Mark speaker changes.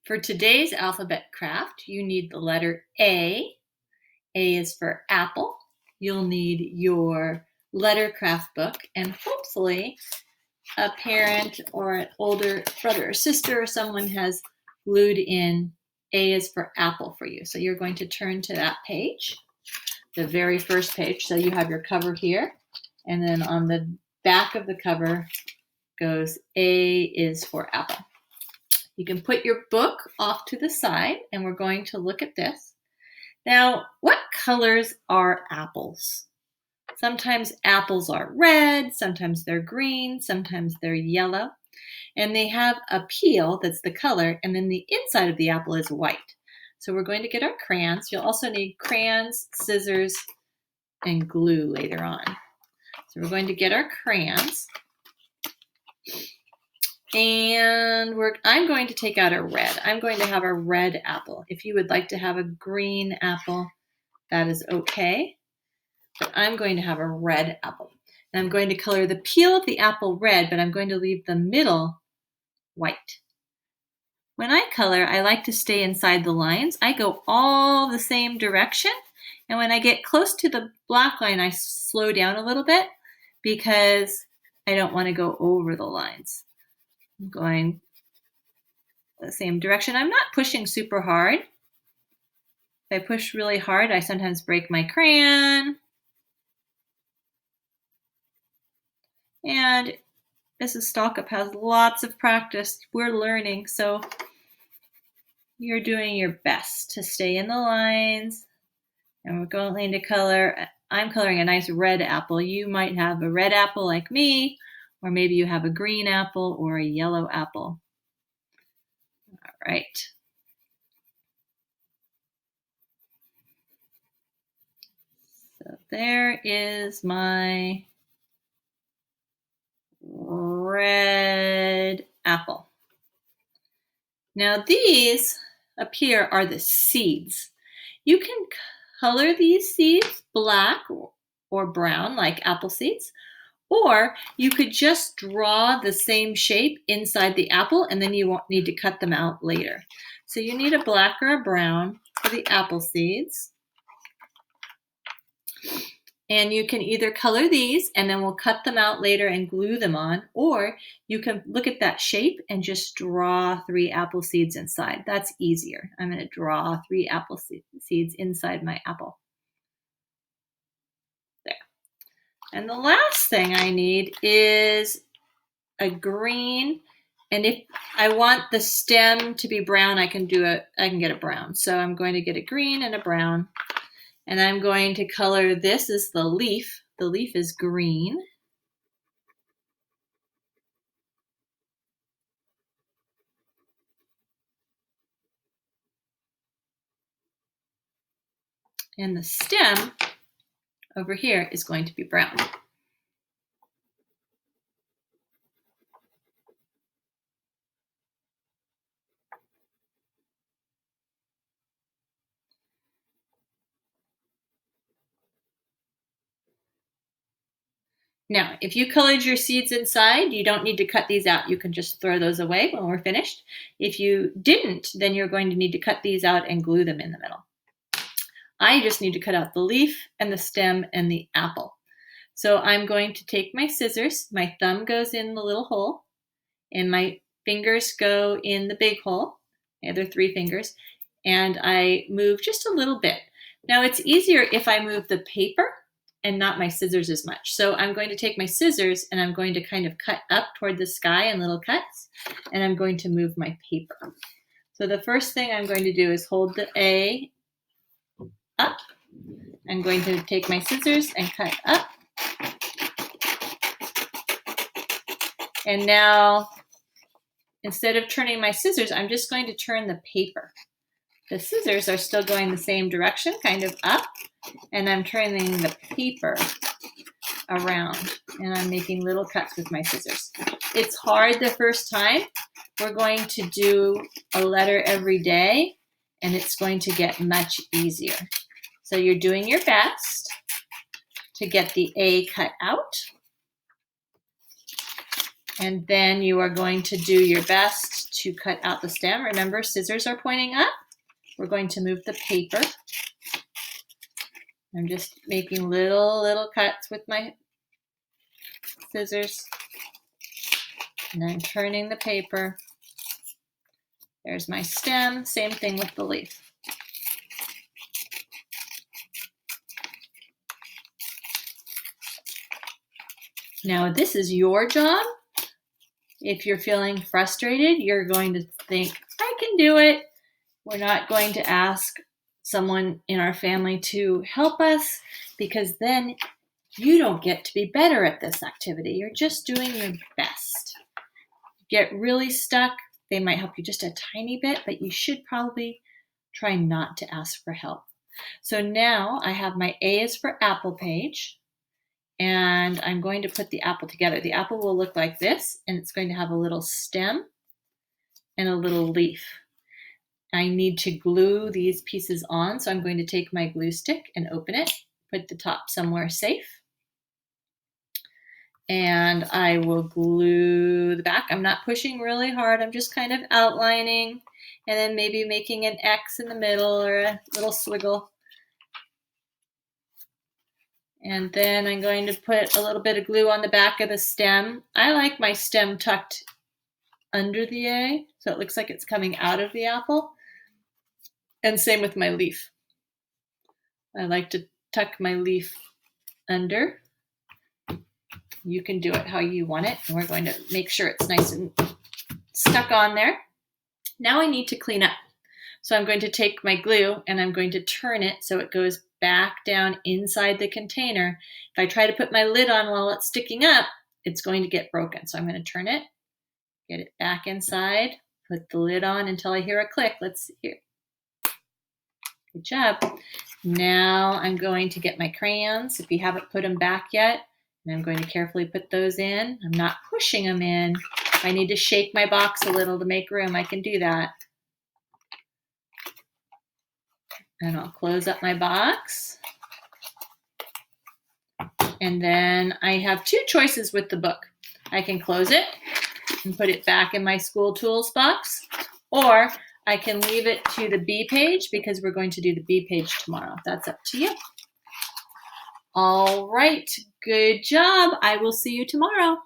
Speaker 1: For today's alphabet craft, you need the letter A. A is for apple. You'll need your letter craft book and hopefully a parent or an older brother or sister or someone has glued in A is for apple for you. So you're going to turn to that page, the very first page. So you have your cover here, and then on the back of the cover goes A is for apple. You can put your book off to the side, and we're going to look at this. Now, what colors are apples? Sometimes apples are red, sometimes they're green, sometimes they're yellow, and they have a peel that's the color, and then the inside of the apple is white. So we're going to get our crayons. You'll also need crayons, scissors, and glue later on. So we're going to get our crayons. And I'm going to take out a red. I'm going to have a red apple. If you would like to have a green apple, that is okay. But I'm going to have a red apple. And I'm going to color the peel of the apple red, but I'm going to leave the middle white. When I color, I like to stay inside the lines. I go all the same direction. And when I get close to the black line, I slow down a little bit because I don't want to go over the lines. I'm going the same direction. I'm not pushing super hard. If I push really hard, I sometimes break my crayon. And Mrs. Stalkup has lots of practice. We're learning, so you're doing your best to stay in the lines. And we're going to color. I'm coloring a nice red apple. You might have a red apple like me, or maybe you have a green apple or a yellow apple. All right. So there is my red apple. Now these up here are the seeds. You can color these seeds black or brown like apple seeds, or you could just draw the same shape inside the apple and then you won't need to cut them out later. So you need a black or a brown for the apple seeds. And you can either color these and then we'll cut them out later and glue them on, or you can look at that shape and just draw 3 apple seeds inside. That's easier. I'm going to draw 3 apple seeds inside my apple. There. And the last thing I need is a green. And if I want the stem to be brown, I can get a brown. So I'm going to get a green and a brown. And I'm going to color, this is the leaf. The leaf is green. And the stem over here is going to be brown. Now, if you colored your seeds inside, you don't need to cut these out. You can just throw those away when we're finished. If you didn't, then you're going to need to cut these out and glue them in the middle. I just need to cut out the leaf and the stem and the apple. So I'm going to take my scissors. My thumb goes in the little hole, and my fingers go in the big hole, the other 3 fingers, and I move just a little bit. Now it's easier if I move the paper and not my scissors as much. So I'm going to take my scissors and I'm going to kind of cut up toward the sky in little cuts, and I'm going to move my paper. So the first thing I'm going to do is hold the A up. I'm going to take my scissors and cut up. And now, instead of turning my scissors, I'm just going to turn the paper. The scissors are still going the same direction, kind of up, and I'm turning the paper around, and I'm making little cuts with my scissors. It's hard the first time. We're going to do a letter every day, and it's going to get much easier. So you're doing your best to get the A cut out. And then you are going to do your best to cut out the stem. Remember, scissors are pointing up. We're going to move the paper. I'm just making little cuts with my scissors. And I'm turning the paper. There's my stem. Same thing with the leaf. Now, this is your job. If you're feeling frustrated, you're going to think, I can do it. We're not going to ask someone in our family to help us, because then you don't get to be better at this activity. You're just doing your best. Get really stuck, they might help you just a tiny bit, but you should probably try not to ask for help. So now I have my A is for apple page. And I'm going to put the apple together. The apple will look like this, and it's going to have a little stem and a little leaf. I need to glue these pieces on, so I'm going to take my glue stick and open it, put the top somewhere safe, and I will glue the back. I'm not pushing really hard, I'm just kind of outlining, and then maybe making an X in the middle or a little swiggle. And then I'm going to put a little bit of glue on the back of the stem. I like my stem tucked under the A, so it looks like it's coming out of the apple. And same with my leaf. I like to tuck my leaf under. You can do it how you want it. And we're going to make sure it's nice and stuck on there. Now I need to clean up. So I'm going to take my glue and I'm going to turn it so it goes back down inside the container. If I try to put my lid on while it's sticking up, it's going to get broken. So I'm going to turn it, get it back inside, put the lid on until I hear a click. Let's hear. Good job. Now I'm going to get my crayons, if you haven't put them back yet, and I'm going to carefully put those in. I'm not pushing them in. If I need to shake my box a little to make room, I can do that. And I'll close up my box. And then I have two choices with the book. I can close it and put it back in my school tools box, or I can leave it to the B page because we're going to do the B page tomorrow. That's up to you. All right, good job. I will see you tomorrow.